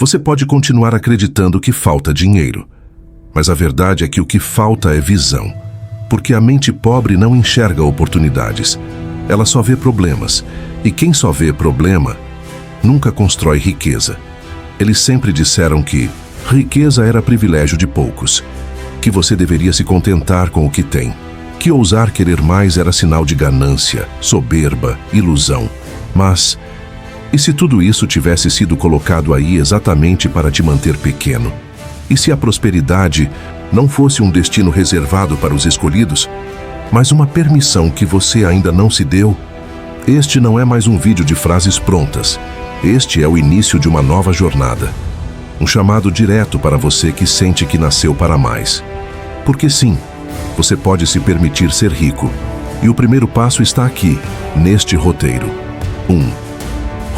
Você pode continuar acreditando que falta dinheiro, mas a verdade é que o que falta é visão, porque a mente pobre não enxerga oportunidades, ela só vê problemas, e quem só vê problema nunca constrói riqueza. Eles sempre disseram que riqueza era privilégio de poucos, que você deveria se contentar com o que tem, que ousar querer mais era sinal de ganância, soberba, ilusão. Mas, e se tudo isso tivesse sido colocado aí exatamente para te manter pequeno? E se a prosperidade não fosse um destino reservado para os escolhidos, mas uma permissão que você ainda não se deu? Este não é mais um vídeo de frases prontas. Este é o início de uma nova jornada. Um chamado direto para você que sente que nasceu para mais. Porque sim, você pode se permitir ser rico. E o primeiro passo está aqui, neste roteiro. 1.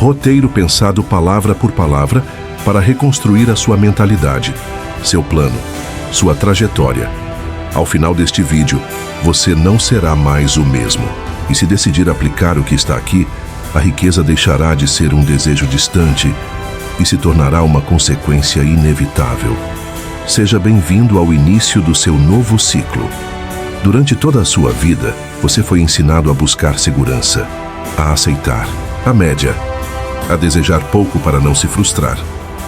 Roteiro pensado palavra por palavra para reconstruir a sua mentalidade, seu plano, sua trajetória. Ao final deste vídeo, você não será mais o mesmo. E se decidir aplicar o que está aqui, a riqueza deixará de ser um desejo distante e se tornará uma consequência inevitável. Seja bem-vindo ao início do seu novo ciclo. Durante toda a sua vida, você foi ensinado a buscar segurança, a aceitar a média, a desejar pouco para não se frustrar.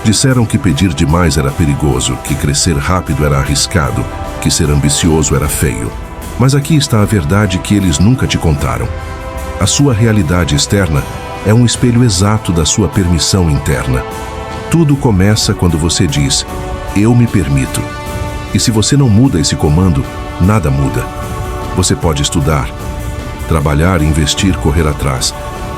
Disseram que pedir demais era perigoso, que crescer rápido era arriscado, que ser ambicioso era feio. Mas aqui está a verdade que eles nunca te contaram. A sua realidade externa é um espelho exato da sua permissão interna. Tudo começa quando você diz, eu me permito. E se você não muda esse comando, nada muda. Você pode estudar, trabalhar, investir, correr atrás.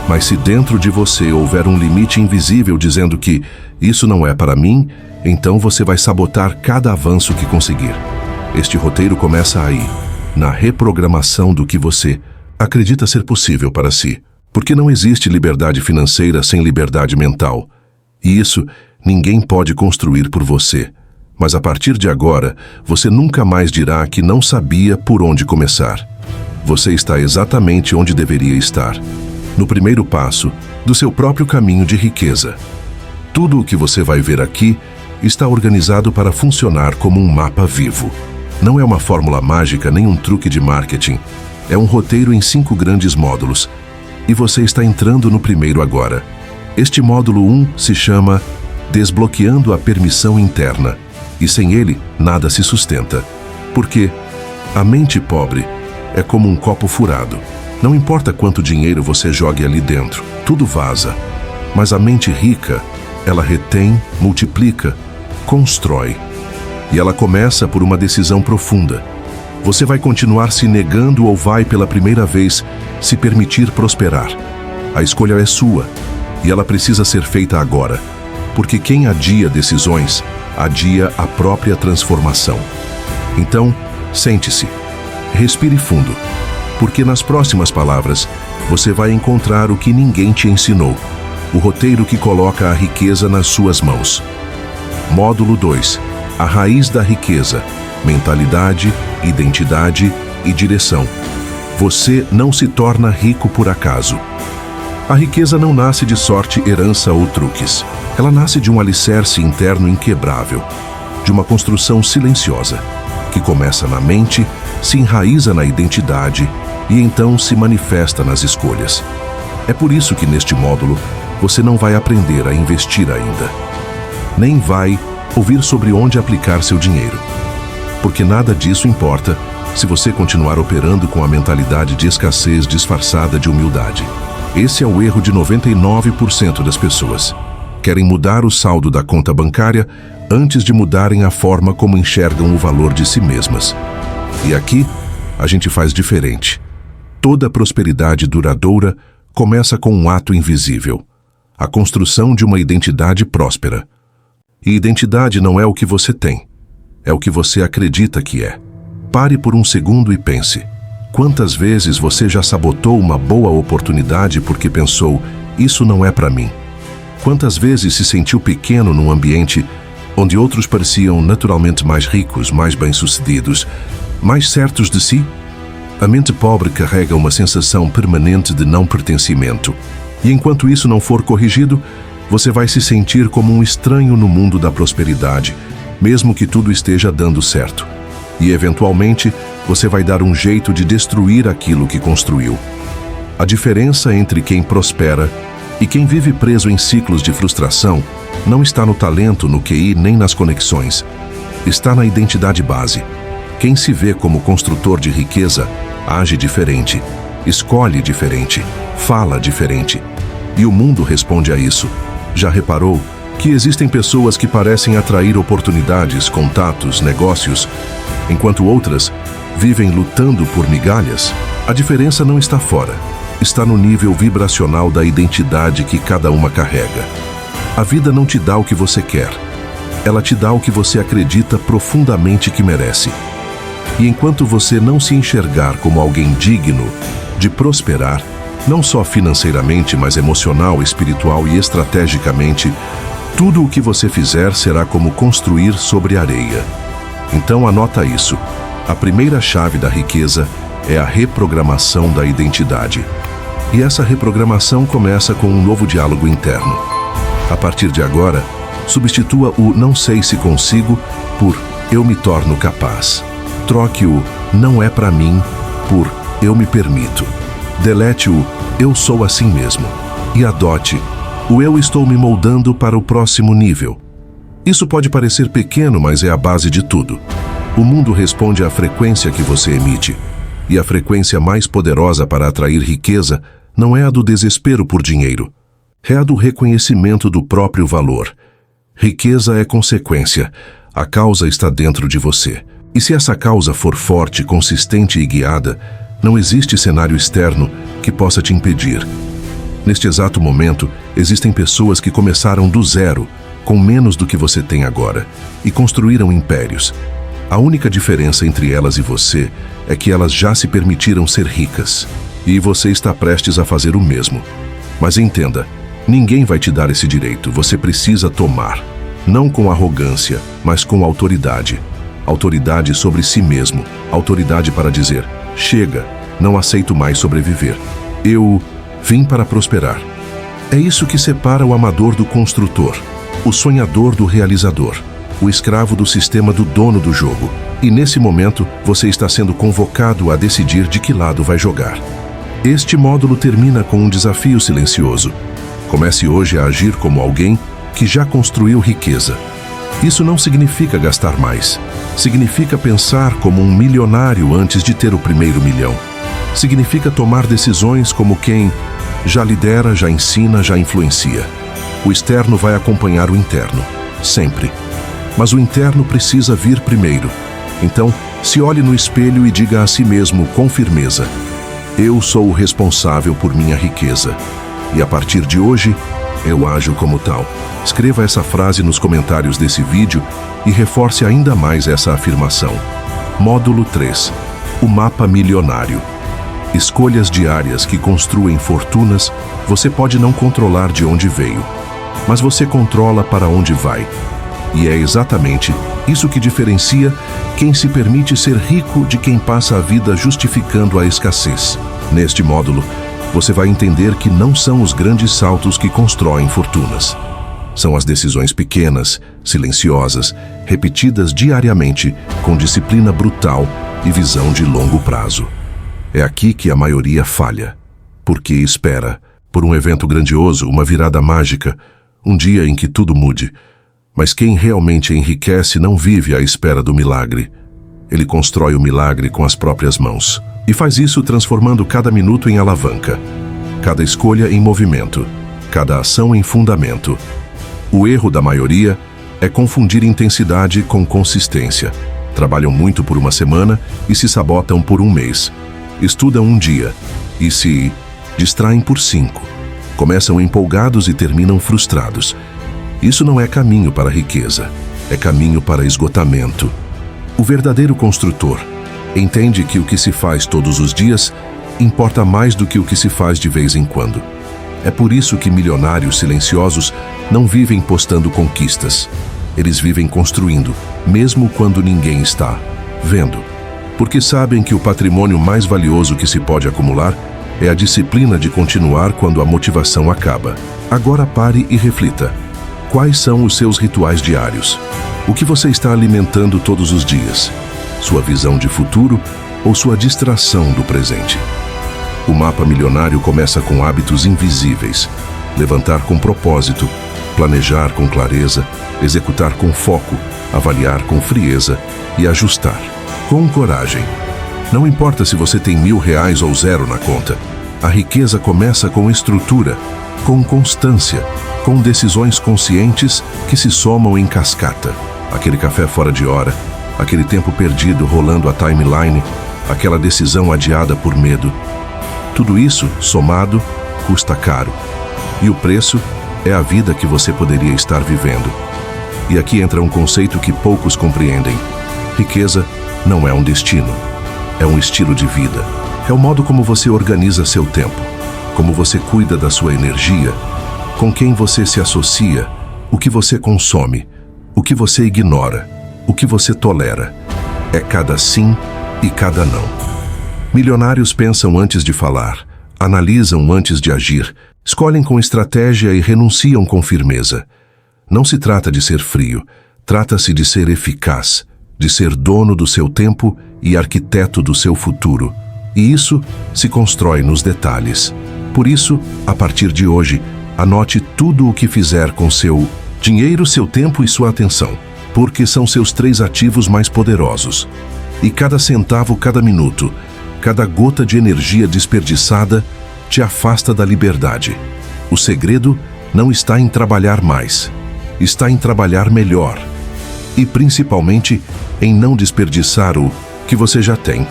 Mas se dentro de você houver um limite invisível dizendo que isso não é para mim, então você vai sabotar cada avanço que conseguir. Este roteiro começa aí, na reprogramação do que você acredita ser possível para si. Porque não existe liberdade financeira sem liberdade mental. E isso ninguém pode construir por você. Mas a partir de agora, você nunca mais dirá que não sabia por onde começar. Você está exatamente onde deveria estar. No primeiro passo do seu próprio caminho de riqueza. Tudo o que você vai ver aqui está organizado para funcionar como um mapa vivo. Não é uma fórmula mágica nem um truque de marketing. É um roteiro em 5 grandes módulos. E você está entrando no primeiro agora. Este módulo 1 se chama Desbloqueando a Permissão Interna. E sem ele, nada se sustenta. Porque a mente pobre é como um copo furado. Não importa quanto dinheiro você jogue ali dentro, tudo vaza. Mas a mente rica, ela retém, multiplica, constrói. E ela começa por uma decisão profunda. Você vai continuar se negando ou vai pela primeira vez se permitir prosperar? A escolha é sua e ela precisa ser feita agora. Porque quem adia decisões, adia a própria transformação. Então, sente-se, respire fundo. Porque nas próximas palavras, você vai encontrar o que ninguém te ensinou. O roteiro que coloca a riqueza nas suas mãos. Módulo 2. A raiz da riqueza. Mentalidade, identidade e direção. Você não se torna rico por acaso. A riqueza não nasce de sorte, herança ou truques. Ela nasce de um alicerce interno inquebrável. De uma construção silenciosa, que começa na mente, se enraiza na identidade e então se manifesta nas escolhas. É por isso que neste módulo você não vai aprender a investir ainda. Nem vai ouvir sobre onde aplicar seu dinheiro. Porque nada disso importa se você continuar operando com a mentalidade de escassez disfarçada de humildade. Esse é o erro de 99% das pessoas. Querem mudar o saldo da conta bancária antes de mudarem a forma como enxergam o valor de si mesmas. E aqui, a gente faz diferente. Toda prosperidade duradoura começa com um ato invisível. A construção de uma identidade próspera. E identidade não é o que você tem. É o que você acredita que é. Pare por um segundo e pense. Quantas vezes você já sabotou uma boa oportunidade porque pensou, isso não é para mim? Quantas vezes se sentiu pequeno num ambiente onde outros pareciam naturalmente mais ricos, mais bem-sucedidos, mais certos de si? A mente pobre carrega uma sensação permanente de não pertencimento. E enquanto isso não for corrigido, Você vai se sentir como um estranho no mundo da prosperidade, mesmo que tudo esteja dando certo. E, eventualmente, você vai dar um jeito de destruir aquilo que construiu. A diferença entre quem prospera e quem vive preso em ciclos de frustração não está no talento, no QI, nem nas conexões. Está na identidade base. Quem se vê como construtor de riqueza age diferente, escolhe diferente, fala diferente. E o mundo responde a isso. Já reparou que existem pessoas que parecem atrair oportunidades, contatos, negócios, enquanto outras vivem lutando por migalhas? A diferença não está fora. Está no nível vibracional da identidade que cada uma carrega. A vida não te dá o que você quer. Ela te dá o que você acredita profundamente que merece. E enquanto você não se enxergar como alguém digno de prosperar, não só financeiramente, mas emocional, espiritual e estrategicamente, tudo o que você fizer será como construir sobre areia. Então anota isso. A primeira chave da riqueza é a reprogramação da identidade. E essa reprogramação começa com um novo diálogo interno. A partir de agora, substitua o "não sei se consigo" por "eu me torno capaz". Troque o "não é para mim" por "eu me permito". Delete o "eu sou assim mesmo" e adote o "eu estou me moldando para o próximo nível". Isso pode parecer pequeno, mas é a base de tudo. O mundo responde à frequência que você emite. E a frequência mais poderosa para atrair riqueza não é a do desespero por dinheiro. É a do reconhecimento do próprio valor. Riqueza é consequência. A causa está dentro de você. E se essa causa for forte, consistente e guiada, não existe cenário externo que possa te impedir. Neste exato momento, existem pessoas que começaram do zero, com menos do que você tem agora, e construíram impérios. A única diferença entre elas e você é que elas já se permitiram ser ricas. E você está prestes a fazer o mesmo. Mas entenda, ninguém vai te dar esse direito, você precisa tomar. Não com arrogância, mas com autoridade. Autoridade sobre si mesmo. Autoridade para dizer: chega, não aceito mais sobreviver. Eu vim para prosperar. É isso que separa o amador do construtor, o sonhador do realizador, o escravo do sistema do dono do jogo. E nesse momento, você está sendo convocado a decidir de que lado vai jogar. Este módulo termina com um desafio silencioso. Comece hoje a agir como alguém que já construiu riqueza. Isso não significa gastar mais. Significa pensar como um milionário antes de ter o primeiro milhão. Significa tomar decisões como quem já lidera, já ensina, já influencia. O externo vai acompanhar o interno, sempre. Mas o interno precisa vir primeiro. Então, se olhe no espelho e diga a si mesmo com firmeza: eu sou o responsável por minha riqueza. E a partir de hoje, eu ajo como tal. Escreva essa frase nos comentários desse vídeo e reforce ainda mais essa afirmação. Módulo 3. O mapa milionário. Escolhas diárias que construem fortunas. Você pode não controlar de onde veio, mas você controla para onde vai. E é exatamente isso que diferencia quem se permite ser rico de quem passa a vida justificando a escassez. Neste módulo, você vai entender que não são os grandes saltos que constroem fortunas. São as decisões pequenas, silenciosas, repetidas diariamente, com disciplina brutal e visão de longo prazo. É aqui que a maioria falha, porque espera por um evento grandioso, uma virada mágica, um dia em que tudo mude. Mas quem realmente enriquece não vive à espera do milagre. Ele constrói o milagre com as próprias mãos. E faz isso transformando cada minuto em alavanca, cada escolha em movimento, cada ação em fundamento. O erro da maioria é confundir intensidade com consistência. Trabalham muito por uma semana e se sabotam por um mês. Estudam um dia e se distraem por 5. Começam empolgados e terminam frustrados. Isso não é caminho para a riqueza, é caminho para esgotamento. O verdadeiro construtor entende que o que se faz todos os dias importa mais do que o que se faz de vez em quando. É por isso que milionários silenciosos não vivem postando conquistas. Eles vivem construindo, mesmo quando ninguém está vendo. Porque sabem que o patrimônio mais valioso que se pode acumular é a disciplina de continuar quando a motivação acaba. Agora pare e reflita. Quais são os seus rituais diários? O que você está alimentando todos os dias? Sua visão de futuro ou sua distração do presente? O mapa milionário começa com hábitos invisíveis. Levantar com propósito, planejar com clareza, executar com foco, avaliar com frieza e ajustar com coragem. Não importa se você tem R$1.000 ou 0 na conta. A riqueza começa com estrutura, com constância, com decisões conscientes que se somam em cascata. Aquele café fora de hora, aquele tempo perdido rolando a timeline, aquela decisão adiada por medo. Tudo isso, somado, custa caro. E o preço é a vida que você poderia estar vivendo. E aqui entra um conceito que poucos compreendem. Riqueza não é um destino, é um estilo de vida. É o modo como você organiza seu tempo, como você cuida da sua energia, com quem você se associa, o que você consome, o que você ignora, o que você tolera. É cada sim e cada não. Milionários pensam antes de falar, analisam antes de agir, escolhem com estratégia e renunciam com firmeza. Não se trata de ser frio, trata-se de ser eficaz, de ser dono do seu tempo e arquiteto do seu futuro. E isso se constrói nos detalhes. Por isso, a partir de hoje, anote tudo o que fizer com seu dinheiro, seu tempo e sua atenção, porque são seus 3 ativos mais poderosos. E cada centavo, cada minuto, cada gota de energia desperdiçada te afasta da liberdade. O segredo não está em trabalhar mais, está em trabalhar melhor. E principalmente em não desperdiçar o que você já tem.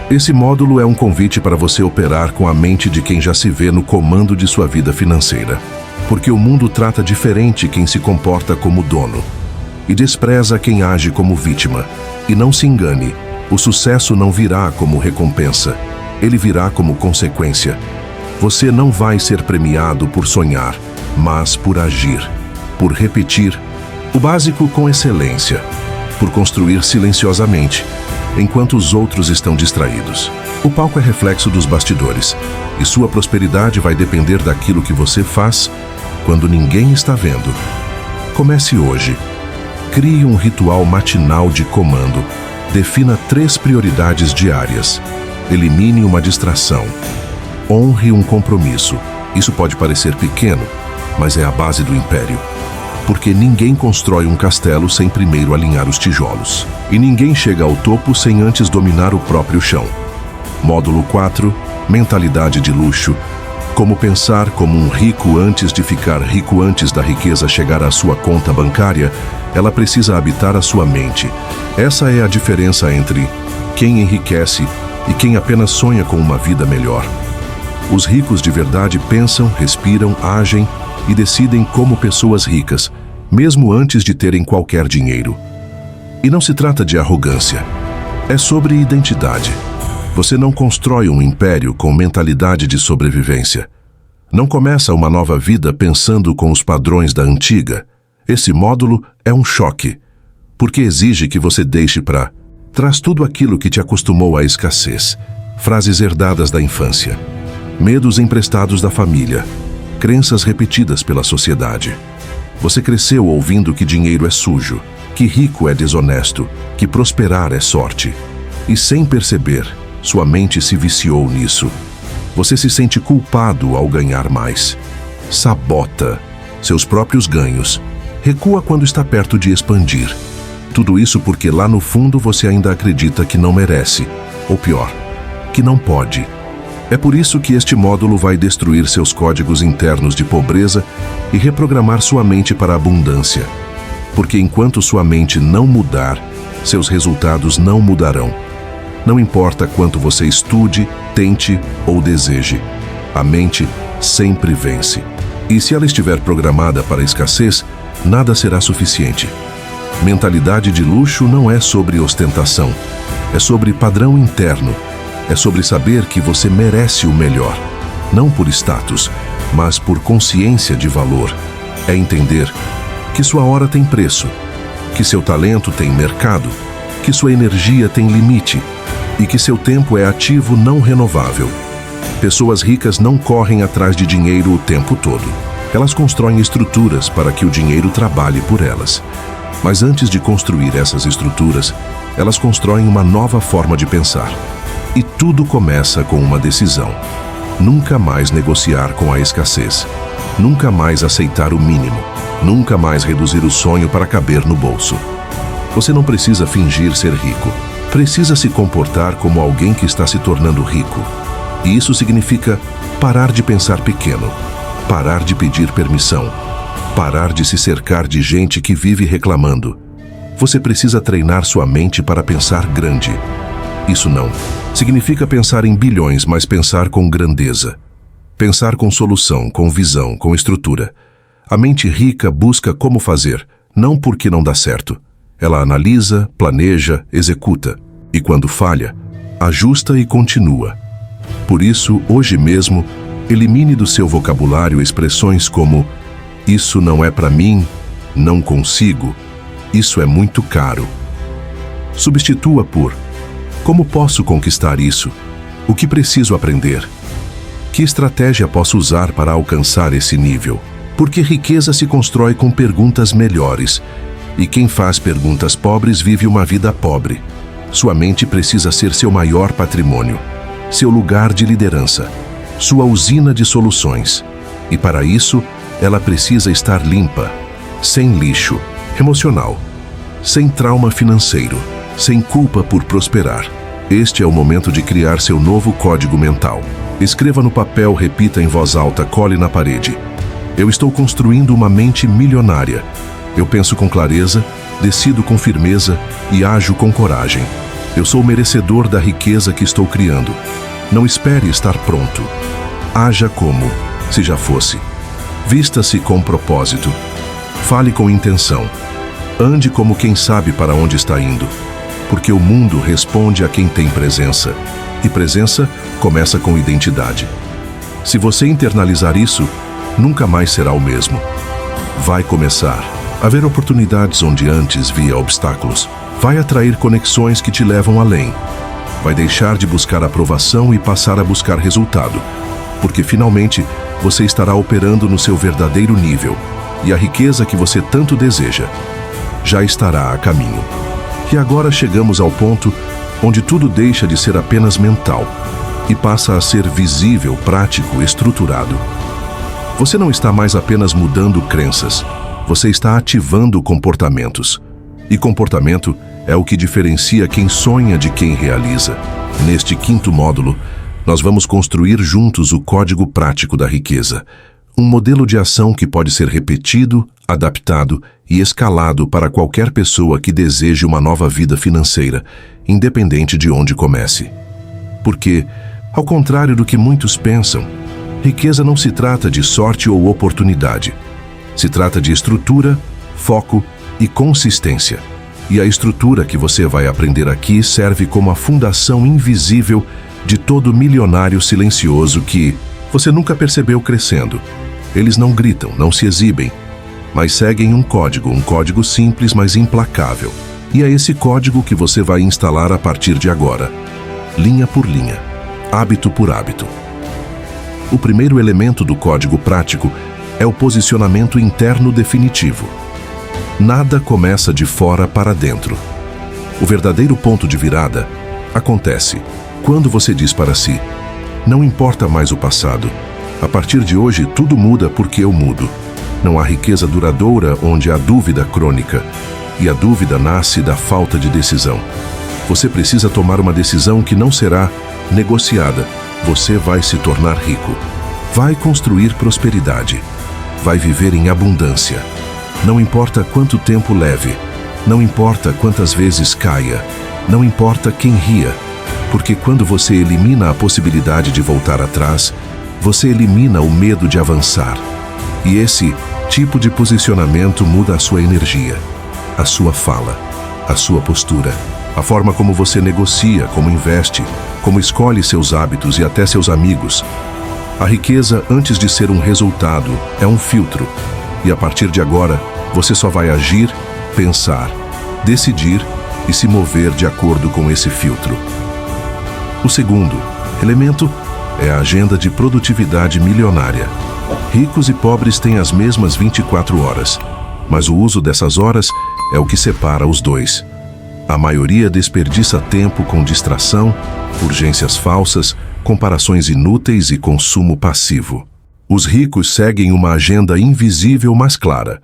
Esse módulo é um convite para você operar com a mente de quem já se vê no comando de sua vida financeira. Porque o mundo trata diferente quem se comporta como dono e despreza quem age como vítima. E não se engane, o sucesso não virá como recompensa, ele virá como consequência. Você não vai ser premiado por sonhar, mas por agir, por repetir o básico com excelência, por construir silenciosamente, enquanto os outros estão distraídos. O palco é reflexo dos bastidores, e sua prosperidade vai depender daquilo que você faz quando ninguém está vendo. Comece hoje. Crie um ritual matinal de comando. Defina 3 prioridades diárias. Elimine uma distração. Honre um compromisso. Isso pode parecer pequeno, mas é a base do império. Porque ninguém constrói um castelo sem primeiro alinhar os tijolos. E ninguém chega ao topo sem antes dominar o próprio chão. Módulo 4. Mentalidade de luxo. Como pensar como um rico antes de ficar rico. Antes da riqueza chegar à sua conta bancária, ela precisa habitar a sua mente. Essa é a diferença entre quem enriquece e quem apenas sonha com uma vida melhor. Os ricos de verdade pensam, respiram, agem e decidem como pessoas ricas, mesmo antes de terem qualquer dinheiro. E não se trata de arrogância. É sobre identidade. Você não constrói um império com mentalidade de sobrevivência. Não começa uma nova vida pensando com os padrões da antiga. Esse módulo é um choque, porque exige que você deixe para trás tudo aquilo que te acostumou à escassez, frases herdadas da infância, medos emprestados da família, crenças repetidas pela sociedade. Você cresceu ouvindo que dinheiro é sujo, que rico é desonesto, que prosperar é sorte. E sem perceber, sua mente se viciou nisso. Você se sente culpado ao ganhar mais. Sabota seus próprios ganhos. Recua quando está perto de expandir. Tudo isso porque lá no fundo você ainda acredita que não merece, ou pior, que não pode. É por isso que este módulo vai destruir seus códigos internos de pobreza e reprogramar sua mente para a abundância. Porque enquanto sua mente não mudar, seus resultados não mudarão. Não importa quanto você estude, tente ou deseje, a mente sempre vence. E se ela estiver programada para a escassez, nada será suficiente. Mentalidade de luxo não é sobre ostentação, é sobre padrão interno. É sobre saber que você merece o melhor, não por status, mas por consciência de valor. É entender que sua hora tem preço, que seu talento tem mercado, que sua energia tem limite e que seu tempo é ativo não renovável. Pessoas ricas não correm atrás de dinheiro o tempo todo. Elas constroem estruturas para que o dinheiro trabalhe por elas. Mas antes de construir essas estruturas, elas constroem uma nova forma de pensar. E tudo começa com uma decisão. Nunca mais negociar com a escassez. Nunca mais aceitar o mínimo. Nunca mais reduzir o sonho para caber no bolso. Você não precisa fingir ser rico. Precisa se comportar como alguém que está se tornando rico. E isso significa parar de pensar pequeno, parar de pedir permissão, parar de se cercar de gente que vive reclamando. Você precisa treinar sua mente para pensar grande. Isso não significa pensar em bilhões, mas pensar com grandeza. Pensar com solução, com visão, com estrutura. A mente rica busca como fazer, não porque não dá certo. Ela analisa, planeja, executa. E quando falha, ajusta e continua. Por isso, hoje mesmo, elimine do seu vocabulário expressões como "isso não é para mim", "não consigo", "isso é muito caro". Substitua por "como posso conquistar isso?", "o que preciso aprender?", "que estratégia posso usar para alcançar esse nível?". Porque riqueza se constrói com perguntas melhores. E quem faz perguntas pobres vive uma vida pobre. Sua mente precisa ser seu maior patrimônio, seu lugar de liderança, sua usina de soluções. E para isso, ela precisa estar limpa, sem lixo emocional, sem trauma financeiro, sem culpa por prosperar. Este é o momento de criar seu novo código mental. Escreva no papel, repita em voz alta, cole na parede. Eu estou construindo uma mente milionária. Eu penso com clareza, decido com firmeza e ajo com coragem. Eu sou merecedor da riqueza que estou criando. Não espere estar pronto. Haja como se já fosse. Vista-se com propósito. Fale com intenção. Ande como quem sabe para onde está indo. Porque o mundo responde a quem tem presença. E presença começa com identidade. Se você internalizar isso, nunca mais será o mesmo. Vai começar a ver oportunidades onde antes via obstáculos. Vai atrair conexões que te levam além. Vai deixar de buscar aprovação e passar a buscar resultado. Porque finalmente você estará operando no seu verdadeiro nível. E a riqueza que você tanto deseja já estará a caminho. E agora chegamos ao ponto onde tudo deixa de ser apenas mental e passa a ser visível, prático, estruturado. Você não está mais apenas mudando crenças, você está ativando comportamentos. E comportamento é o que diferencia quem sonha de quem realiza. Neste 5º módulo, nós vamos construir juntos o código prático da riqueza. Um modelo de ação que pode ser repetido, adaptado e escalado para qualquer pessoa que deseje uma nova vida financeira, independente de onde comece. Porque, ao contrário do que muitos pensam, riqueza não se trata de sorte ou oportunidade. Se trata de estrutura, foco e consistência. E a estrutura que você vai aprender aqui serve como a fundação invisível de todo milionário silencioso que você nunca percebeu crescendo. Eles não gritam, não se exibem, mas seguem um código simples, mas implacável. E é esse código que você vai instalar a partir de agora, linha por linha, hábito por hábito. O primeiro elemento do código prático é o posicionamento interno definitivo. Nada começa de fora para dentro. O verdadeiro ponto de virada acontece quando você diz para si: não importa mais o passado. A partir de hoje, tudo muda porque eu mudo. Não há riqueza duradoura onde há dúvida crônica. E a dúvida nasce da falta de decisão. Você precisa tomar uma decisão que não será negociada. Você vai se tornar rico. Vai construir prosperidade. Vai viver em abundância. Não importa quanto tempo leve. Não importa quantas vezes caia. Não importa quem ria. Porque quando você elimina a possibilidade de voltar atrás, você elimina o medo de avançar. E esse tipo de posicionamento muda a sua energia, a sua fala, a sua postura, a forma como você negocia, como investe, como escolhe seus hábitos e até seus amigos. A riqueza, antes de ser um resultado, é um filtro. E a partir de agora, você só vai agir, pensar, decidir e se mover de acordo com esse filtro. O segundo elemento é a agenda de produtividade milionária. Ricos e pobres têm as mesmas 24 horas, mas o uso dessas horas é o que separa os dois. A maioria desperdiça tempo com distração, urgências falsas, comparações inúteis e consumo passivo. Os ricos seguem uma agenda invisível mas clara.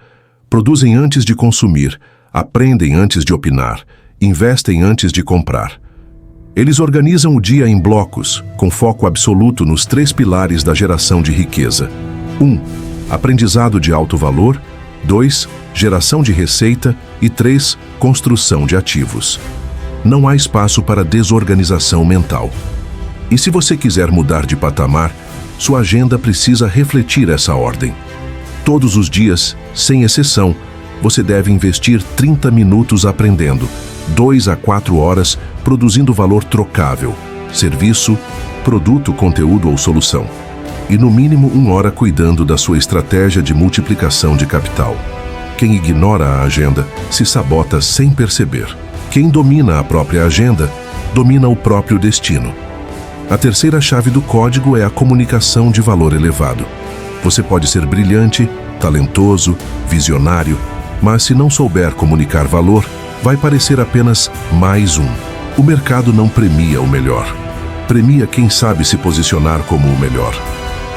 Produzem antes de consumir, aprendem antes de opinar, investem antes de comprar. Eles organizam o dia em blocos, com foco absoluto nos 3 pilares da geração de riqueza. 1. Aprendizado de alto valor. 2. Geração de receita. E 3. Construção de ativos. Não há espaço para desorganização mental. E se você quiser mudar de patamar, sua agenda precisa refletir essa ordem. Todos os dias, sem exceção, você deve investir 30 minutos aprendendo, 2 a 4 horas produzindo valor trocável, serviço, produto, conteúdo ou solução. E no mínimo 1 hora cuidando da sua estratégia de multiplicação de capital. Quem ignora a agenda se sabota sem perceber. Quem domina a própria agenda, domina o próprio destino. A terceira chave do código é a comunicação de valor elevado. Você pode ser brilhante, talentoso, visionário, mas se não souber comunicar valor, vai parecer apenas mais um. O mercado não premia o melhor. Premia quem sabe se posicionar como o melhor.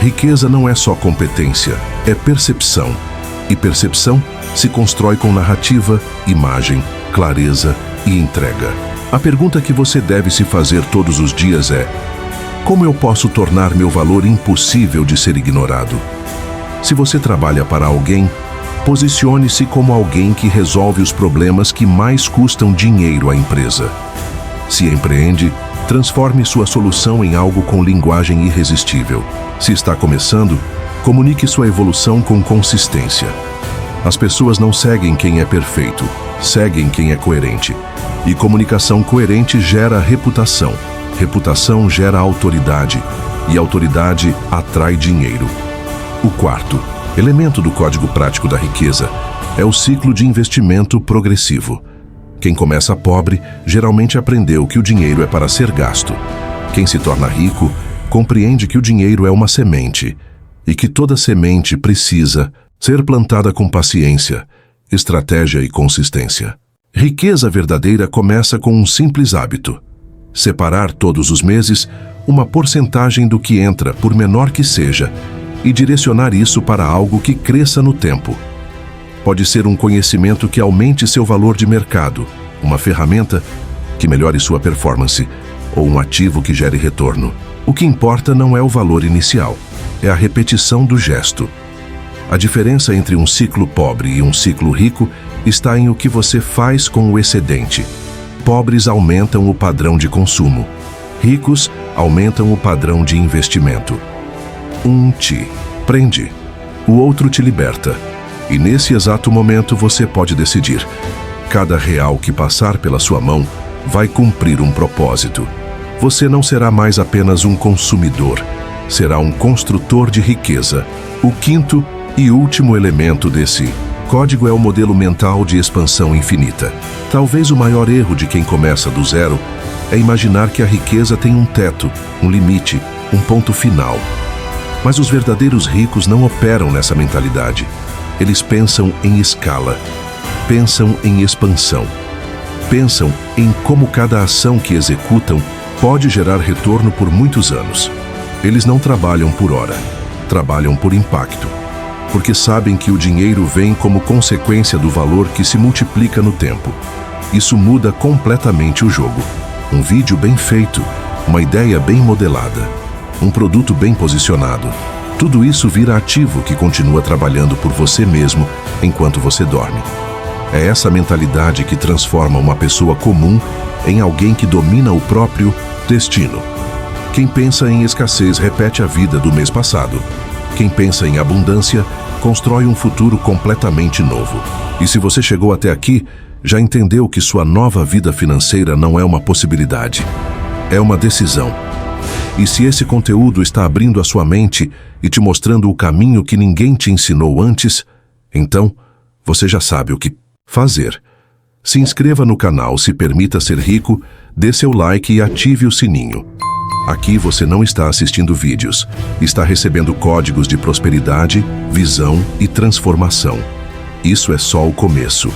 Riqueza não é só competência, é percepção. E percepção se constrói com narrativa, imagem, clareza e entrega. A pergunta que você deve se fazer todos os dias é: como eu posso tornar meu valor impossível de ser ignorado? Se você trabalha para alguém, posicione-se como alguém que resolve os problemas que mais custam dinheiro à empresa. Se empreende, transforme sua solução em algo com linguagem irresistível. Se está começando, comunique sua evolução com consistência. As pessoas não seguem quem é perfeito, seguem quem é coerente. E comunicação coerente gera reputação. Reputação gera autoridade. E autoridade atrai dinheiro. O quarto elemento do código prático da riqueza é o ciclo de investimento progressivo. Quem começa pobre geralmente aprendeu que o dinheiro é para ser gasto. Quem se torna rico compreende que o dinheiro é uma semente e que toda semente precisa ser plantada com paciência, estratégia e consistência. Riqueza verdadeira começa com um simples hábito: separar todos os meses uma porcentagem do que entra, por menor que seja, e direcionar isso para algo que cresça no tempo. Pode ser um conhecimento que aumente seu valor de mercado, uma ferramenta que melhore sua performance, ou um ativo que gere retorno. O que importa não é o valor inicial, é a repetição do gesto. A diferença entre um ciclo pobre e um ciclo rico está em o que você faz com o excedente. Pobres aumentam o padrão de consumo. Ricos aumentam o padrão de investimento. Um te prende, o outro te liberta. E nesse exato momento você pode decidir: cada real que passar pela sua mão vai cumprir um propósito. Você não será mais apenas um consumidor, será um construtor de riqueza. O quinto e último elemento desse código é o modelo mental de expansão infinita. Talvez o maior erro de quem começa do zero é imaginar que a riqueza tem um teto, um limite, um ponto final. Mas os verdadeiros ricos não operam nessa mentalidade. Eles pensam em escala, pensam em expansão, pensam em como cada ação que executam pode gerar retorno por muitos anos. Eles não trabalham por hora, trabalham por impacto, porque sabem que o dinheiro vem como consequência do valor que se multiplica no tempo. Isso muda completamente o jogo. Um vídeo bem feito, uma ideia bem modelada, um produto bem posicionado. Tudo isso vira ativo que continua trabalhando por você mesmo enquanto você dorme. É essa mentalidade que transforma uma pessoa comum em alguém que domina o próprio destino. Quem pensa em escassez repete a vida do mês passado. Quem pensa em abundância constrói um futuro completamente novo. E se você chegou até aqui, já entendeu que sua nova vida financeira não é uma possibilidade, é uma decisão. E se esse conteúdo está abrindo a sua mente e te mostrando o caminho que ninguém te ensinou antes, então você já sabe o que fazer. Se inscreva no canal, se permita ser rico, dê seu like e ative o sininho. Aqui você não está assistindo vídeos, está recebendo códigos de prosperidade, visão e transformação. Isso é só o começo.